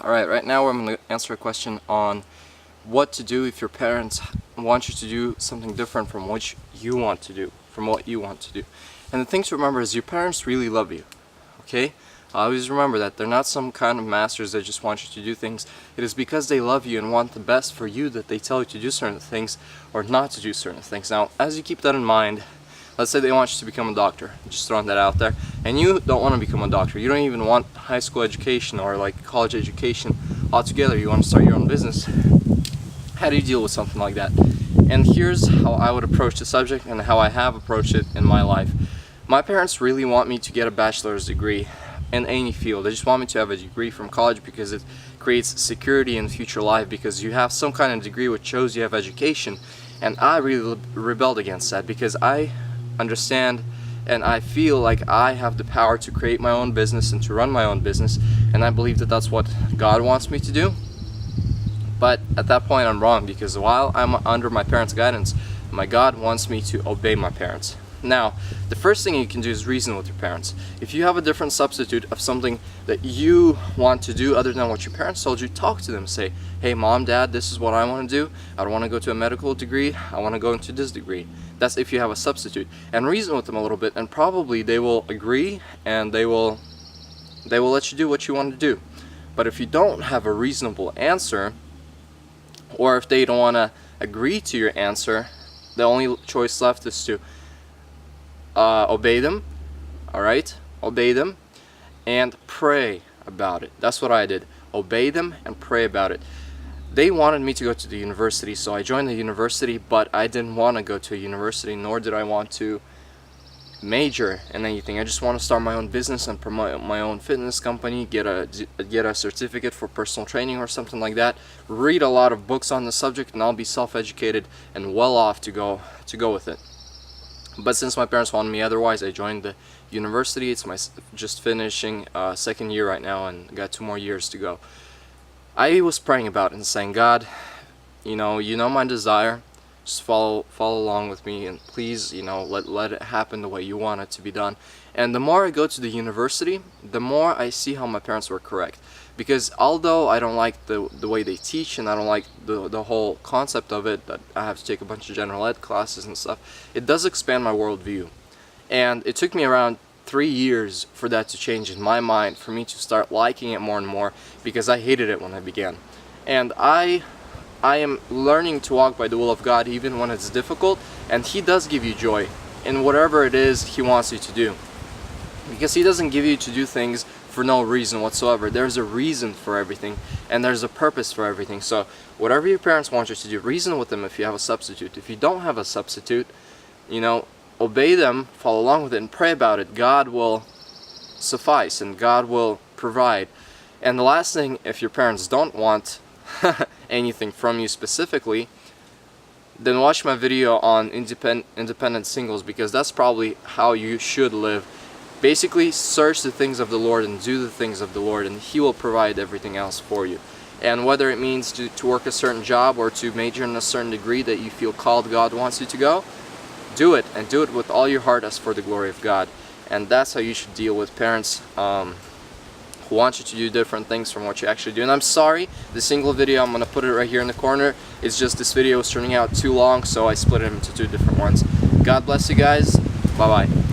Alright, right now I'm going to answer a question on what to do if your parents want you to do something different from what you want to do, And the thing to remember is your parents really love you, okay? Always remember that they're not some kind of masters that just want you to do things. It is because they love you and want the best for you that they tell you to do certain things or not to do certain things. Now, as you keep that in mind, let's say they want you to become a doctor, just throwing that out there, and you don't want to become a doctor. You don't even want high school education or like college education altogether. You want to start your own business. How do you deal with something like that? And here's how I would approach the subject and how I have approached it in my life. My parents really want me to get a bachelor's degree in any field. They just want me to have a degree from college because it creates security in future life, because you have some kind of degree which shows you have education. And I really rebelled against that because I understand and I feel like I have the power to create my own business and to run my own business, and I believe that that's what God wants me to do. But at that point I'm wrong, because while I'm under my parents' guidance, my God wants me to obey my parents. Now, the first thing you can do is reason with your parents. If you have a different substitute of something that you want to do other than what your parents told you, talk to them. Say, hey mom, dad, this is what I want to do. I don't want to go to a medical degree. I want to go into this degree. That's if you have a substitute. And reason with them a little bit, and probably they will agree and they will let you do what you want to do. But if you don't have a reasonable answer, or if they don't want to agree to your answer, the only choice left is to obey them. Alright? Obey them and pray about it. That's what I did. Obey them and pray about it. They wanted me to go to the university, so I joined the university, but I didn't want to go to a university, nor did I want to major in anything. I just want to start my own business and promote my own fitness company, get a certificate for personal training or something like that, read a lot of books on the subject, and I'll be self-educated and well off to go with it. But since my parents wanted me otherwise, I joined the university. It's my just finishing second year right now, and got 2 more years to go. I was praying about it and saying, God, you know my desire. Just follow along with me, and please, let it happen the way you want it to be done. And the more I go to the university, the more I see how my parents were correct. Because although I don't like the way they teach, and I don't like the whole concept of it, that I have to take a bunch of general ed classes and stuff, it does expand my worldview. And it took me around 3 years for that to change in my mind, for me to start liking it more and more, because I hated it when I began. And I am learning to walk by the will of God even when it's difficult, and He does give you joy in whatever it is He wants you to do. Because He doesn't give you to do things for no reason whatsoever. There's a reason for everything, and there's a purpose for everything. So whatever your parents want you to do, reason with them if you have a substitute. If you don't have a substitute, obey them, follow along with it, and pray about it. God will suffice, and God will provide. And the last thing, if your parents don't want anything from you specifically, then watch my video on independent singles, because that's probably how you should live. Basically, search the things of the Lord and do the things of the Lord, and He will provide everything else for you. And whether it means to work a certain job or to major in a certain degree that you feel called God wants you to go, do it, and do it with all your heart as for the glory of God. And that's how you should deal with parents who want you to do different things from what you actually do. And I'm sorry, the single video, I'm going to put it right here in the corner. It's just this video was turning out too long, so I split it into 2 different ones. God bless you guys. Bye-bye.